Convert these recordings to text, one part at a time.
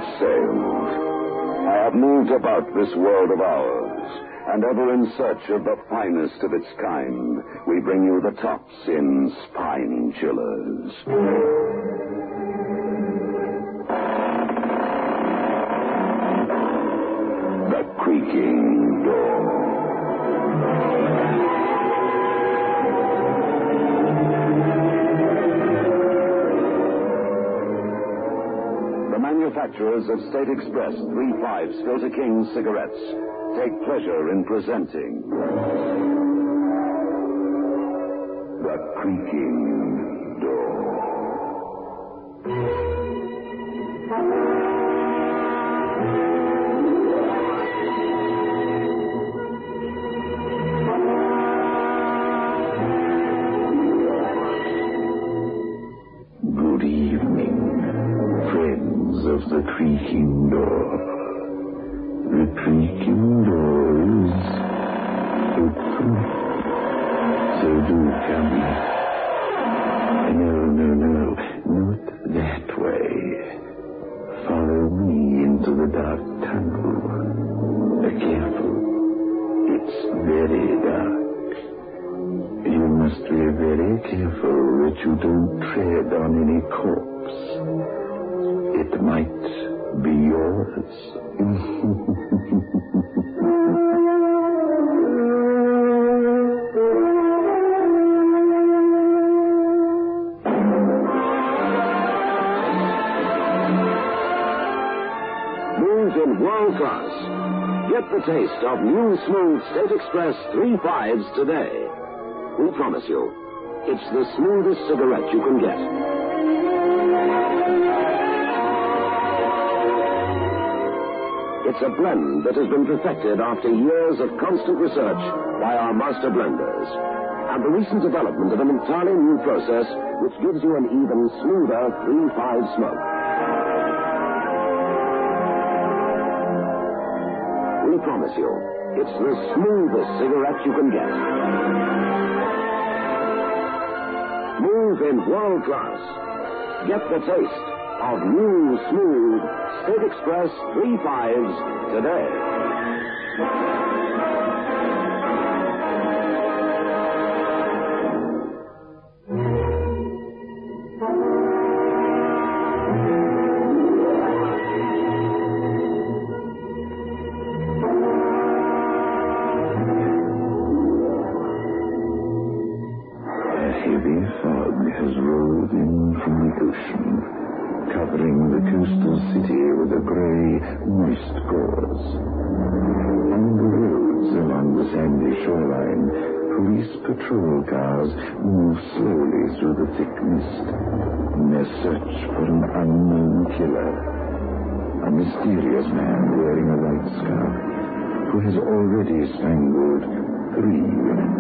have sailed. I have moved about this world of ours, and ever in search of the finest of its kind, we bring you the tops in spine chillers. The creaking door. Manufacturers of State Express 3/5 Filter King cigarettes take pleasure in presenting the creaking door. Good evening, friends of the creaking door. The creaking door is open. So do come. No. Not that way. Follow me into the dark tunnel. Careful. It's very dark. You must be very careful that you don't tread on any corpse. It might be yours. Move in world class. Get the taste of new smooth State Express 3/5s today. We promise you, it's the smoothest cigarette you can get. It's a blend that has been perfected after years of constant research by our master blenders, and the recent development of an entirely new process which gives you an even smoother 3/5 smoke. We promise you, it's the smoothest cigarette you can get. Move in world class. Get the taste of new, smooth State Express 3/5s today. Has rolled in from the ocean, covering the coastal city with a gray, moist gauze. On the roads along the sandy shoreline, police patrol cars move slowly through the thick mist in their search for an unknown killer, a mysterious man wearing a white scarf who has already strangled 3 women.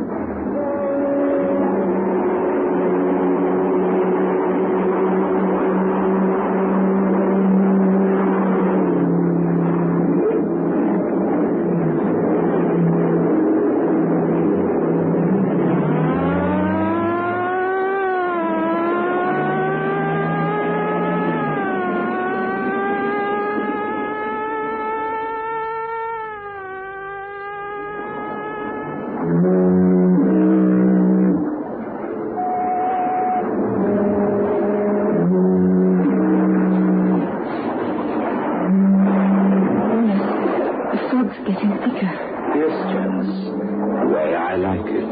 Getting thicker. Yes, Janice. The way I like it.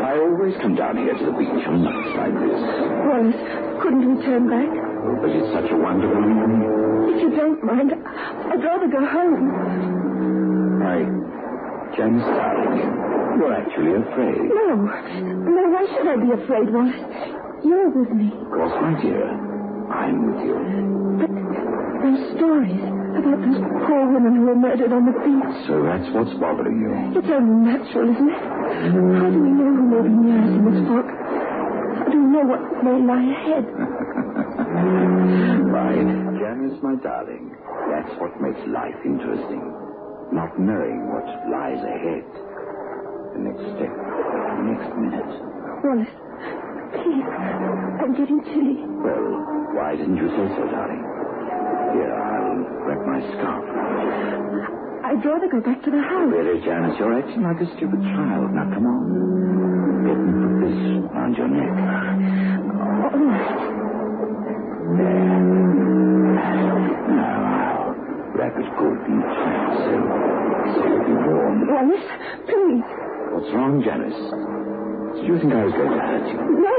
I always come down here to the beach on nights like this. Wallace, couldn't we turn back? Oh, but it's such a wonderful evening. If you don't mind, I'd rather go home. Janice, darling, you're actually afraid. No, why should I be afraid, Wallace? You're with me. Of course, my dear. I'm with you. But those stories about those poor women who were murdered on the beach. So that's what's bothering you. It's only natural, isn't it? How do we know who may be near us in this fog? How do we know what may lie ahead? Why, Janice, my darling, that's what makes life interesting. Not knowing what lies ahead. The next step, the next minute. Wallace, please, I'm getting chilly. Well, why didn't you say so, darling? Here, I'll my scarf? I'd rather go back to the house. Really, Janice, you're acting like a stupid child. Now, come on. Let me put this around your neck. All right. There. Now, wrap it good and tight so it'll be warm. Wallace, please. What's wrong, Janice? Did you think I was going to hurt you? No.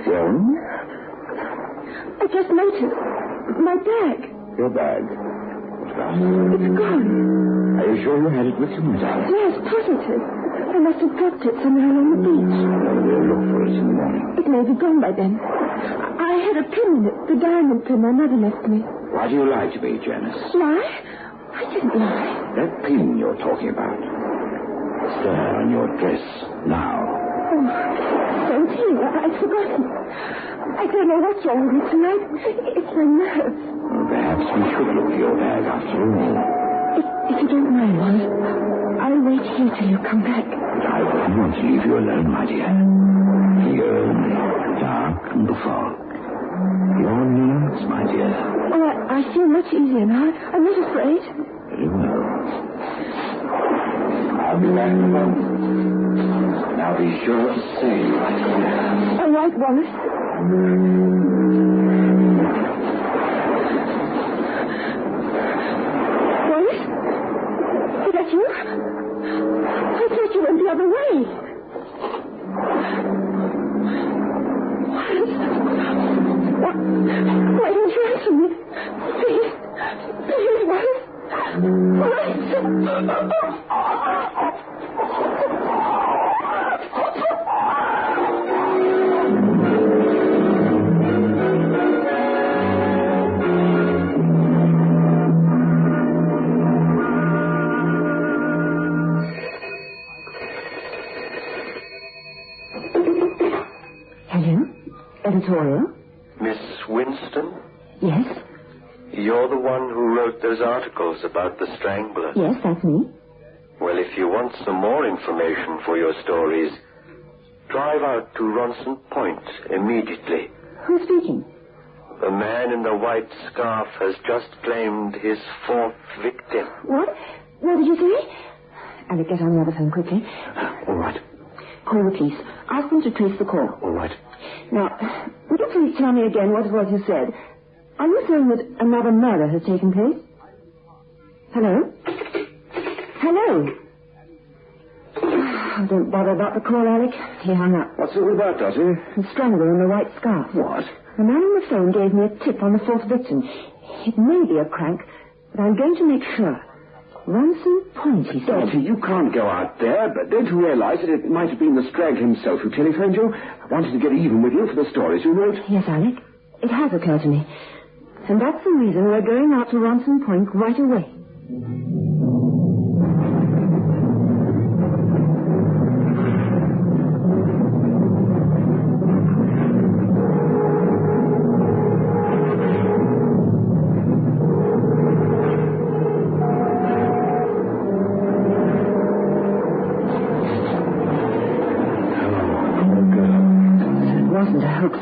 Well? I just noticed. My bag. Your bag. What about it? It's gone. Are you sure you had it with you, my darling? Yes, positive. I must have dropped it somewhere along the beach. Well, we'll look for it in the morning. It may be gone by then. I had a pin in it, the diamond pin my mother left me. Why do you lie to me, Janice? Lie? I didn't lie. That pin you're talking about. It's there on your dress now. Oh, don't you? I'd forgotten. I don't know what's wrong with me tonight. It's my nerves. Well, perhaps we should look for your bag after all. If you don't mind, Wallace, I'll wait here till you come back. But I wouldn't want to leave you alone, my dear. Here in the dark and the fog. Your nerves, my dear. Oh, I feel much easier now. I'm not afraid. Very well. I'll be back in a moment. Now be sure to stay right here. All right, Wallace. Wallace? Is that you? I thought you went the other way. Wallace? Why didn't you answer me? Please, Wallace. Hello? Editorial? Miss Winston? Yes? You're the one who wrote those articles about the strangler. Yes, that's me. Well, if you want some more information for your stories, drive out to Ronson Point immediately. Who's speaking? The man in the white scarf has just claimed his fourth victim. What? What did you say? Alec, get on the other phone quickly. All right. Call the police. Ask them to trace the call. All right. Now, would you please tell me again what it was you said? Are you saying that another murder has taken place? Hello? Hello? Oh, don't bother about the call, Alec. He hung up. What's it all about, Dottie? The strangler in the white scarf. What? The man on the phone gave me a tip on the fourth victim. It may be a crank, but I'm going to make sure. Ronson Point, he said. Dottie, you can't go out there. But don't you realize that it might have been the strag himself who telephoned you? I wanted to get even with you for the stories you wrote. Yes, Alec. It has occurred to me. And that's the reason we're going out to Ronson Point right away.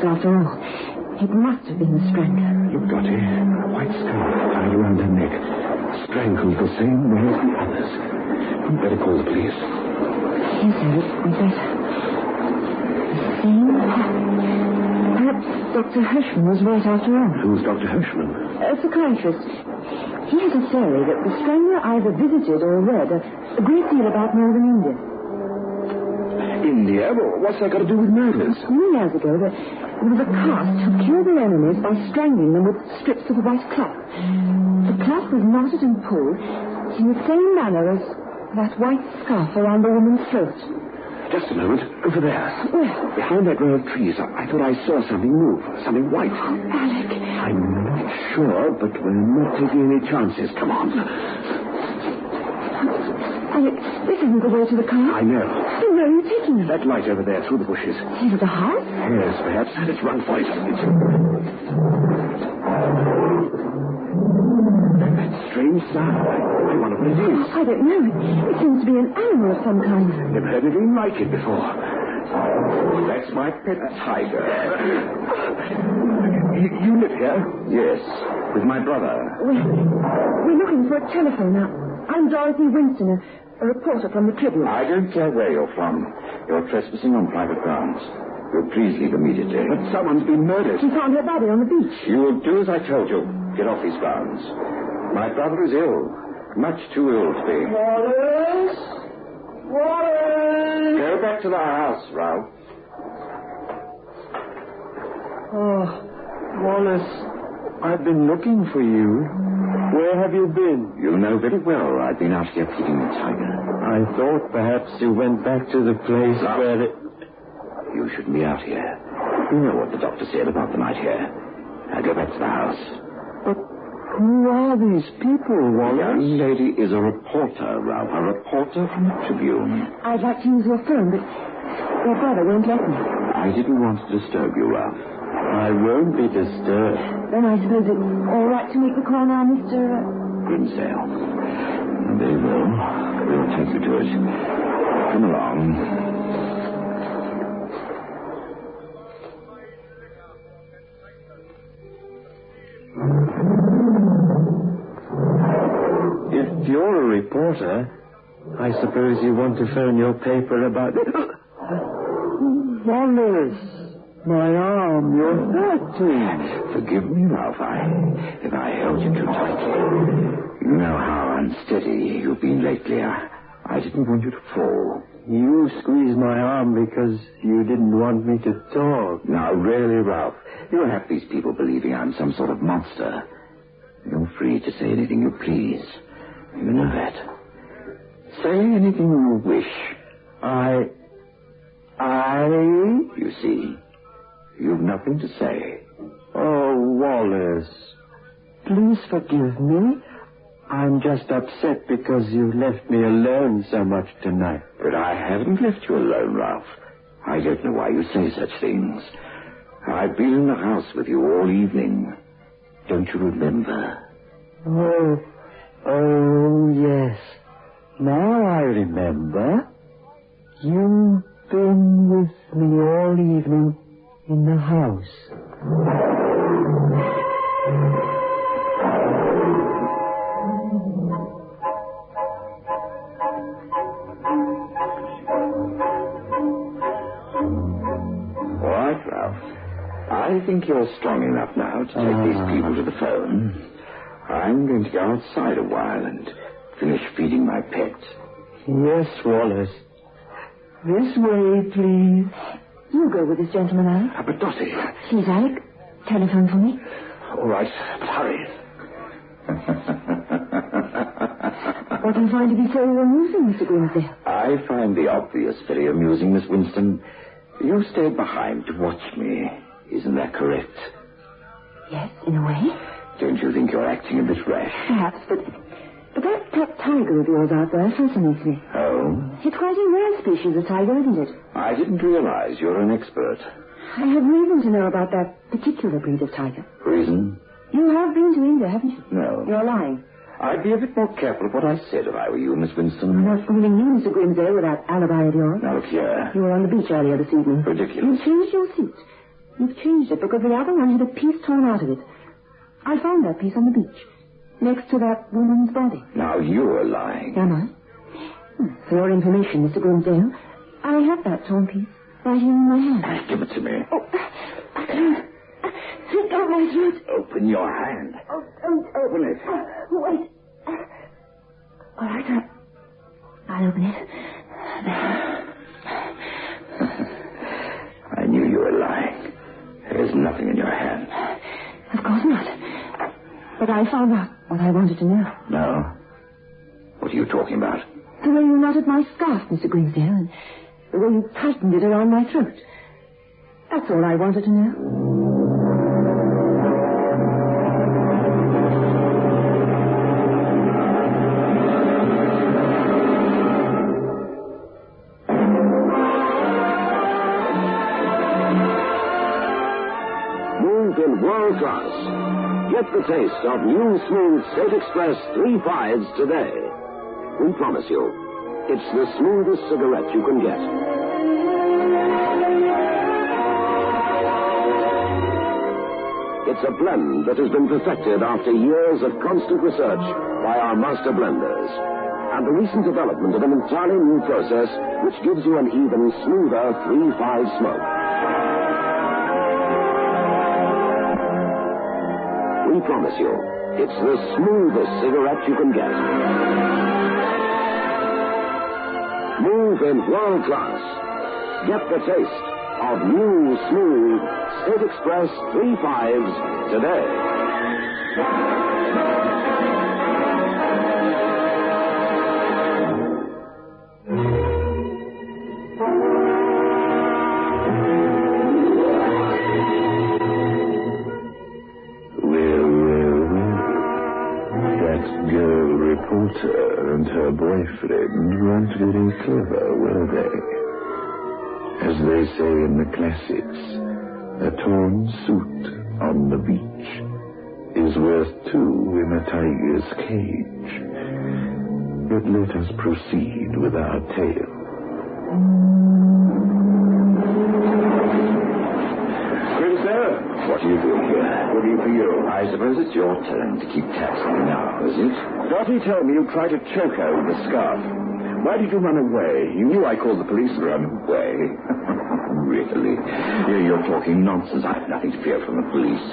After all, it must have been the strangler. Look, Dottie, a white scarf tied around her neck, strangled the same way as the others. You'd better call the police. Yes, Eric, we better. The same pattern. Perhaps Dr. Hirschman was right after all. Who's Dr. Hirschman? A psychiatrist. He has a theory that the strangler either visited or read a great deal about northern India. India? Well, what's that got to do with murders? Many years ago, there was a caste who killed their enemies by strangling them with strips of white cloth. The cloth was knotted and pulled in the same manner as that white scarf around the woman's throat. Just a moment. Over there. Where? Behind that row of trees. I thought I saw something move. Something white. Alec. I'm not sure, but we're not taking any chances. Come on. Alec, this isn't the way to the car. I know. Then where are you taking me? That light over there, through the bushes. Into the house? Yes, perhaps. Let's run for it. That strange sound. I wonder what it is. I don't know. It seems to be an animal of some kind. Never heard anything like it before. That's my pet tiger. You live here? Yes. With my brother. We're looking for a telephone now. I'm Dorothy Winston, a reporter from the Tribune. I don't care where you're from. You're trespassing on private grounds. You'll please leave immediately. But someone's been murdered. We found her body on the beach. You'll do as I told you. Get off these grounds. My brother is ill. Much too ill to be. Wallace! Wallace! Go back to the house, Ralph. Oh, Wallace, I've been looking for you. Where have you been? You know very well I've been out here feeding the tiger. I thought perhaps you went back to the place where it... You shouldn't be out here. You know what the doctor said about the night here. Now go back to the house. But who are these people, The Wallace? young lady is a reporter, Ralph. A reporter from the Tribune. I'd like to use your phone, but your brother won't let me. I didn't want to disturb you, Ralph. I won't be disturbed. Then I suppose it's all right to make the call now, Mr. Grimsdale. Very well. We'll take you to it. Come along. If you're a reporter, I suppose you want to phone your paper about... Wallace, my arm, you're hurting. Forgive me, Ralph, if I held you too tightly. You know how unsteady you've been lately. I didn't want you to fall. You squeezed my arm because you didn't want me to talk. Now, really, Ralph, you have these people believing I'm some sort of monster. You're free to say anything you please. You know that. Say anything you wish. You see, you've nothing to say. Oh, Wallace, please forgive me. I'm just upset because you left me alone so much tonight. But I haven't left you alone, Ralph. I don't know why you say such things. I've been in the house with you all evening. Don't you remember? Oh, yes. Now I remember. You've been with me all evening in the house. All right, Ralph. I think you're strong enough now to take these people to the phone. I'm going to go outside a while and finish feeding my pet. Yes, Wallace. This way, please. You go with this gentleman, Alec. But Dottie... Please, Alec, telephone for me. All right, but hurry. What do you find to be so amusing, Mr. Grimsdale? I find the obvious very amusing, Miss Winston. You stayed behind to watch me. Isn't that correct? Yes, in a way. Don't you think you're acting a bit rash? Perhaps, but that pet tiger of yours out there fascinates me. Oh? It's quite a rare species of tiger, isn't it? I didn't realize you're an expert. I have reason to know about that particular breed of tiger. Reason? You have been to India, haven't you? No. You're lying. I'd be a bit more careful of what I said if I were you, Miss Winston. I'm not fooling you, Mr. Grimsdale, with that alibi of yours. Now, look here. You were on the beach earlier this evening. Ridiculous. You changed your suit. You've changed it because the other one had a piece torn out of it. I found that piece on the beach, next to that woman's body. Now, you're lying. Am I? For your information, Mr. Grimsdale, I have that torn piece right here in my hand. Give it to me. Oh, I can't. Let go of my throat. Open your hand. Oh, don't Open it. Wait. All right, I'll open it. I knew you were lying. There's nothing in your hand. Of course not. But I found out what I wanted to know. No? What are you talking about? The way you knotted my scarf, Mr. Grimsdale, and the way you tightened it around my throat. That's all I wanted to know. In world class. Get the taste of new smooth State Express 3 5s today. We promise you, it's the smoothest cigarette you can get. It's a blend that has been perfected after years of constant research by our master blenders. And the recent development of an entirely new process which gives you an even smoother 3-5 smoke. We promise you, it's the smoothest cigarette you can get. Move in world class. Get the taste of new, smooth State Express 3-5s today. And her boyfriend weren't very clever, were they? As they say in the classics, a torn suit on the beach is worth 2 in a tiger's cage. But let us proceed with our tale. What are you doing here? Looking for you. I suppose it's your turn to keep tabs on me now, is it? Dottie told me you tried to choke her with the scarf. Why did you run away? You knew I called the police. Run away? Really? You're talking nonsense. I have nothing to fear from the police.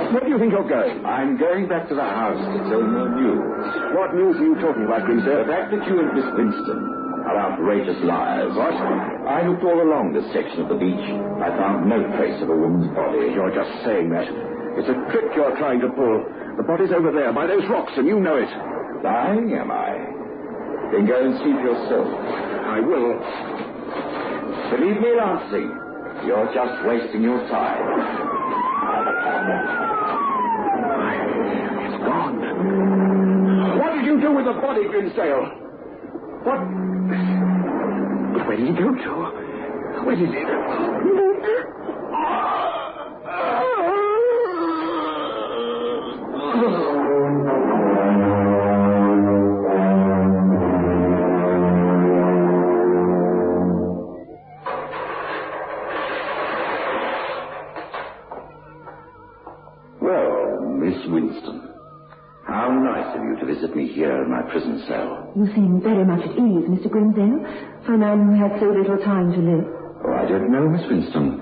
Where do you think you're going? I'm going back to the house to tell you more news. What news are you talking about, Grimsdale? The fact that you and Miss Winston are outrageous liars. What? I looked all along this section of the beach. I found no trace of a woman's body. You're just saying that. It's a trick you're trying to pull. The body's over there by those rocks, and you know it. Lying, am I? Then go and see for yourself. I will. Believe me, Lancey, you're just wasting your time. It's gone. What did you do with the body, Grimsdale? What? But where did he go to? Where did he go? Well, Miss Winston, how nice of you to visit me here in my prison cell. You seem very much at ease, Mr. Grimsdale, for a man who had so little time to live. Oh, I don't know, Miss Winston.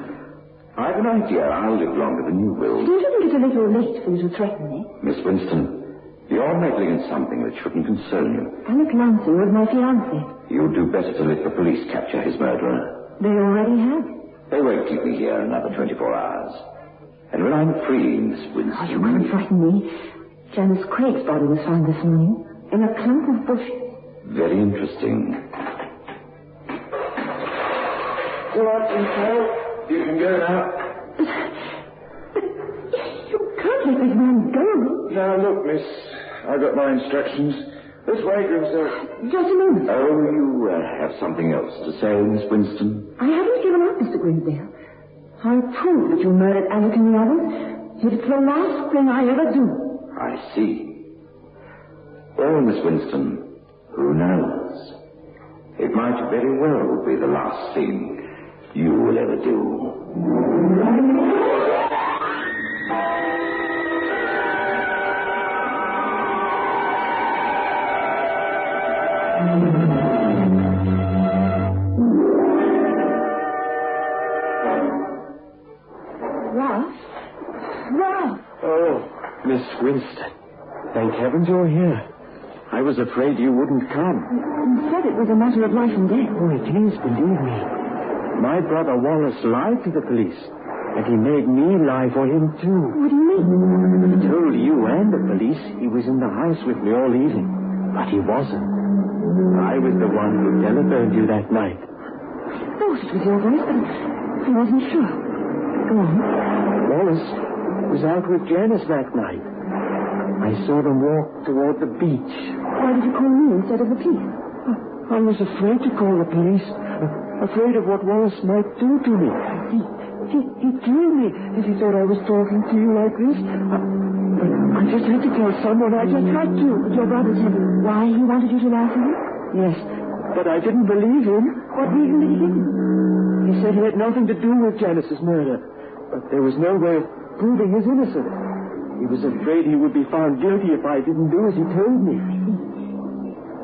I've an idea I'll live longer than you will. Don't you think it's a little late for you to threaten me? Miss Winston, you're meddling in something that shouldn't concern you. Alec Lancey was my fiancé. You'd do better to let the police capture his murderer. They already have. They won't keep me here another 24 hours. And when I'm free, Miss Winston... Oh, you can't frighten me. Janice Craig's body was found this morning in a clump of bushes. Very interesting. Go on, Grimsdale. You can go now. But you can't let this man go. Now, look, miss. I got my instructions. This way, Grimsdale. Just a moment. Oh, you have something else to say, Miss Winston? I haven't given up, Mr. Grimsdale. I'll prove that you murdered Alec and the others. It's the last thing I ever do. I see. Well, Miss Winston, who knows? It might very well be the last thing you will ever do. Ralph! Oh, Miss Winston. Thank heavens you're here. I was afraid you wouldn't come. Instead, it was a matter of life and death. Oh, it is, believe me. My brother Wallace lied to the police, and he made me lie for him, too. What do you mean? He told you and the police he was in the house with me all evening, but he wasn't. I was the one who telephoned you that night. I thought it was your voice, but I wasn't sure. Go on. Wallace was out with Janice that night. I saw them walk toward the beach. Why did you call me instead of the police? I was afraid to call the police. Afraid of what Wallace might do to me. He'd kill me if he thought I was talking to you like this. But I just had to tell someone. I just had to. Did your brother tell you why he wanted you to lie to him? Yes, but I didn't believe him. What reason did he give you? He said he had nothing to do with Janice's murder. But there was no way of proving his innocence. He was afraid he would be found guilty if I didn't do as he told me.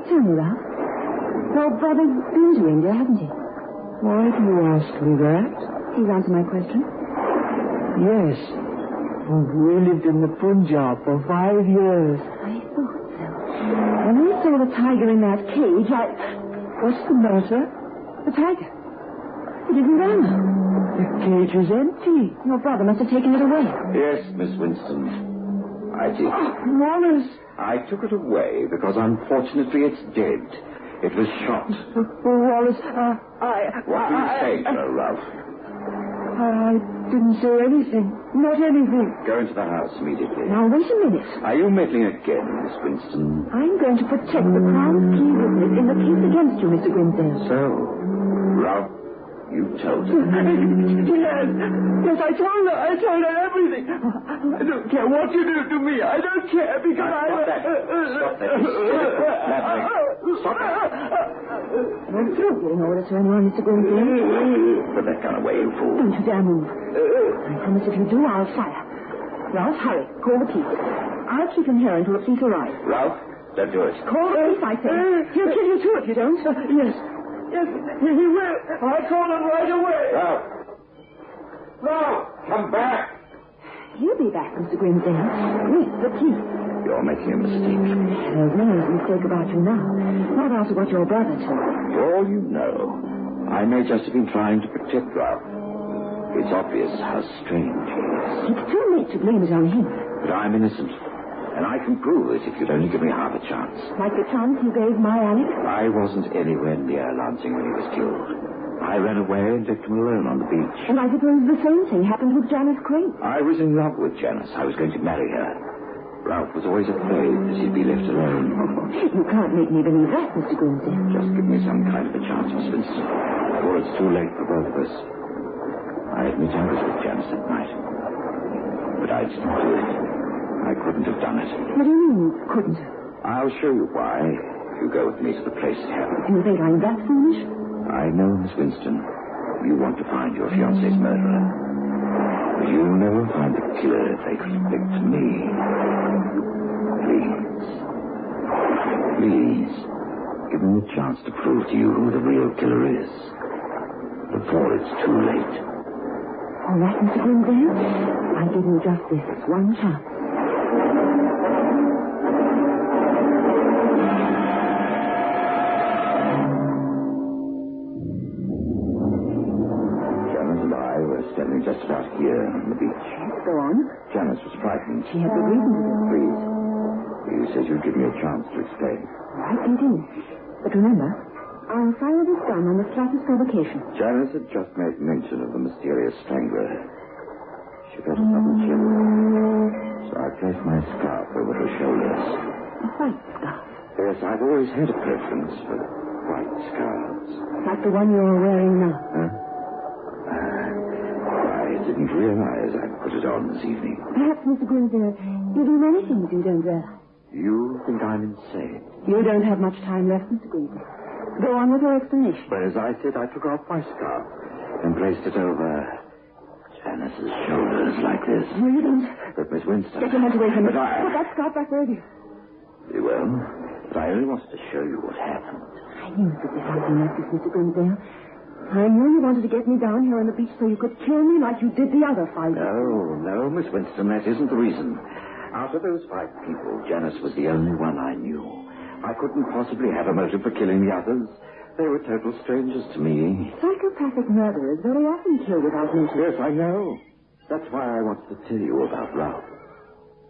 Tell me, Ralph. Your brother's been to India, hasn't he? Why do you ask me that? Please answer my question. Yes. We lived in the Punjab for 5 years. I thought so. When I saw the tiger in that cage, What's the matter? The tiger. It isn't there now. The cage is empty. Your brother must have taken it away. Yes, Miss Winston. I did. Wallace! I took it away because unfortunately it's dead. It was shot. Wallace, What do you say, Sir Ralph? I didn't say anything. Not anything. Go into the house immediately. Now, wait a minute. Are you meddling again, Miss Winston? I'm going to protect the Crown's key witness in the case against you, Mr. Grimsdale. So, Ralph, you told her. Yes, I told her everything. I don't care what you do to me. I don't care because Stop that. Stop that. Stop that. I'm through getting orders to anyone, Mr. Grimsdale. Put that gun away, you fool. Don't you dare move. I promise if you do, I'll fire. Ralph, hurry. Call the police. I'll keep him here until the police arrive. Ralph, don't do it. Call the police, I say. He'll kill you too if you don't. Yes, he will. I'll call him right away. Ralph, come back. He'll be back, Mr. Grimsdale. With the police. You're making a mistake. There's no mistake about you now. Not after what your brother told. For all you know, I may just have been trying to protect Ralph. It's obvious how strange he is. It's too late to blame it on him. But I'm innocent. And I can prove it if you'd only give me half a chance. Like the chance you gave my Alex? I wasn't anywhere near Lansing when he was killed. I ran away and left him alone on the beach. And I suppose the same thing happened with Janice Crane. I was in love with Janice. I was going to marry her. Ralph was always afraid that she'd be left alone. You can't make me believe that, Mr. Grimsdale. Just give me some kind of a chance, Miss Winston. Before it's too late for both of us. I admit I was with Janice that night. But I didn't do it. I couldn't have done it. What do you mean you couldn't? I'll show you why if you go with me to the place it happened. Do you think I'm that foolish? I know, Miss Winston, you want to find your fiancé's murderer. But you'll never find the killer if they suspect me. Please, give me a chance to prove to you who the real killer is. Before it's too late. All right, Mr. Grimsdale. I'll give you just this one chance. Standing just about here on the beach. Go on. Janice was frightened. She had good reason to be. Please. You said you'd give me a chance to explain. Right, indeed. But remember, I'll fire this gun on the slightest provocation. Janice had just made mention of the mysterious strangler. She felt a sudden chill. So I placed my scarf over her shoulders. A white scarf? Yes, I've always had a preference for white scarves. Like the one you're wearing now? Huh? I didn't realize I'd put it on this evening. Perhaps, Mr. Grimsdale, you do many things you don't realize. You think I'm insane? You don't have much time left, Mr. Grimsdale. Go on with your explanation. But as I said, I took off my scarf and placed it over Janice's shoulders like this. No, you don't. But Miss Winston... Get your hands away from me. But Put that scarf back where it is. Very well. But I only wanted to show you what happened. I knew it would be something like this, Mr. Grimsdale. I knew you wanted to get me down here on the beach so you could kill me like you did the other 5 people. No, Miss Winston, that isn't the reason. Out of those 5 people, Janice was the only one I knew. I couldn't possibly have a motive for killing the others. They were total strangers to me. Psychopathic murderers very often kill without motive. Yes, I know. That's why I wanted to tell you about Ralph.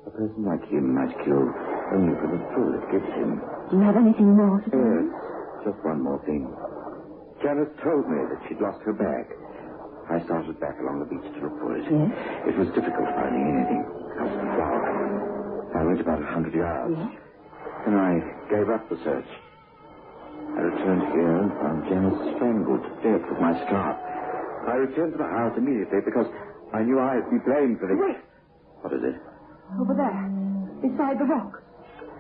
A person like him might kill only for the thrill it gives him. Do you have anything more to say? Yes, just one more thing. Janice told me that she'd lost her bag. I started back along the beach to look for it. Yes? It was difficult finding anything else than flour. I went about 100 yards. Yes? Then I gave up the search. I returned here and found Janice strangled to death with my scarf. I returned to the house immediately because I knew I'd be blamed for this. Wait. What is it? Over there, beside the rock.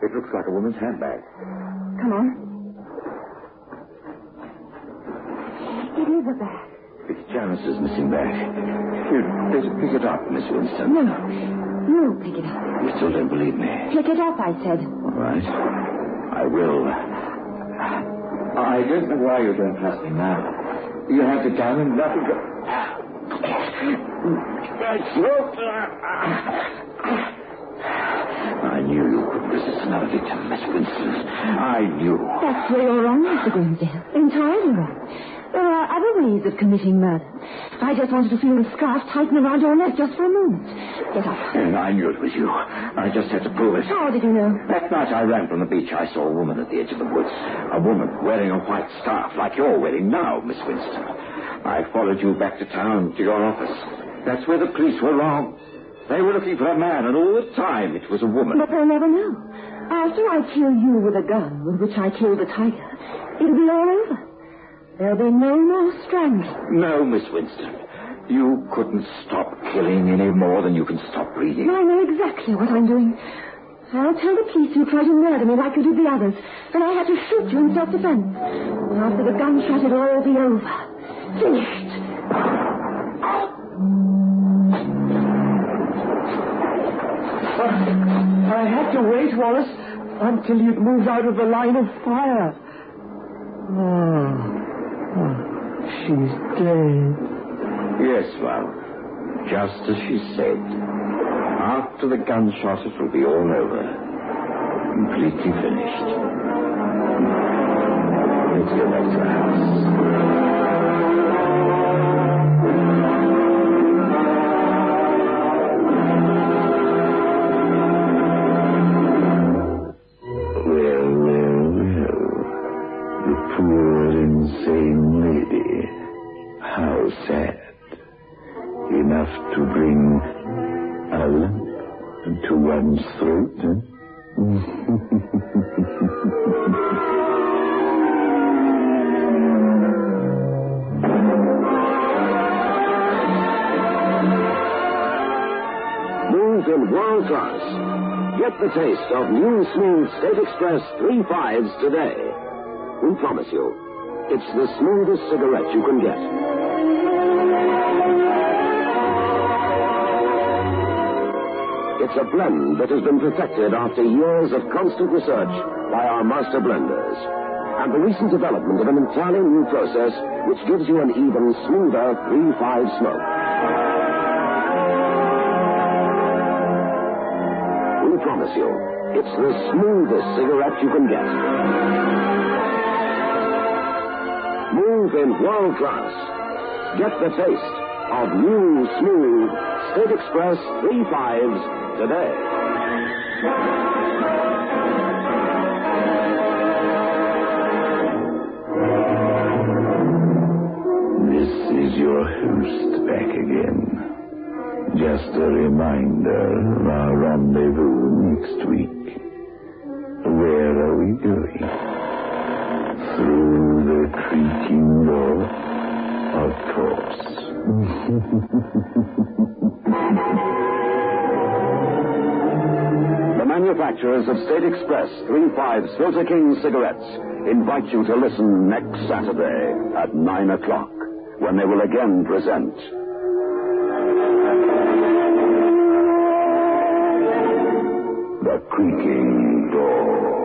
It looks like a woman's handbag. Come on. It is a bag. It's Janice's missing bag. You'd better pick it up, Miss Winston. No. You pick it up. You still don't believe me? Pick it up, I said. All right. I will. I don't know why you don't trust me now. You have the gun and nothing but... I knew you couldn't resist another victim, Miss Winston. I knew. That's where you're wrong, Mr. Grimsdale. Entirely wrong. There are other ways of committing murder. I just wanted to feel the scarf tighten around your neck just for a moment. Get up. And I knew it was you. I just had to prove it. How did you know? That night I ran from the beach, I saw a woman at the edge of the woods. A woman wearing a white scarf like you're wearing now, Miss Winston. I followed you back to town to your office. That's where the police were wrong. They were looking for a man, and all the time it was a woman. But they'll never know. After I kill you with a gun with which I killed the tiger, it'll be all over. There'll be no more strangling. No, Miss Winston. You couldn't stop killing any more than you can stop breathing. I know exactly what I'm doing. I'll tell the police you tried to murder me like you did the others, and I had to shoot you in self-defense. After the gunshot, it'll all be over. Finished. I had to wait, Wallace, until you'd moved out of the line of fire. She's dead. Yes, well, just as she said. After the gunshot, it will be all over. Completely finished. Let's go back to the house. Enough to bring a lump to one's throat, huh? Smooth and world class. Get the taste of new smooth State Express 3 5s today. We promise you, it's the smoothest cigarette you can get. It's a blend that has been perfected after years of constant research by our master blenders. And the recent development of an entirely new process which gives you an even smoother 3-5 smoke. We promise you, it's the smoothest cigarette you can get. Smooth in world class. Get the taste of new smooth State Express 3 5s today. This is your host back again. Just a reminder of our rendezvous next week. Where are we going? Through the creaking door? Of course. The manufacturers of State Express 3 5s Filter King cigarettes invite you to listen next Saturday at 9 o'clock when they will again present The Creaking Door.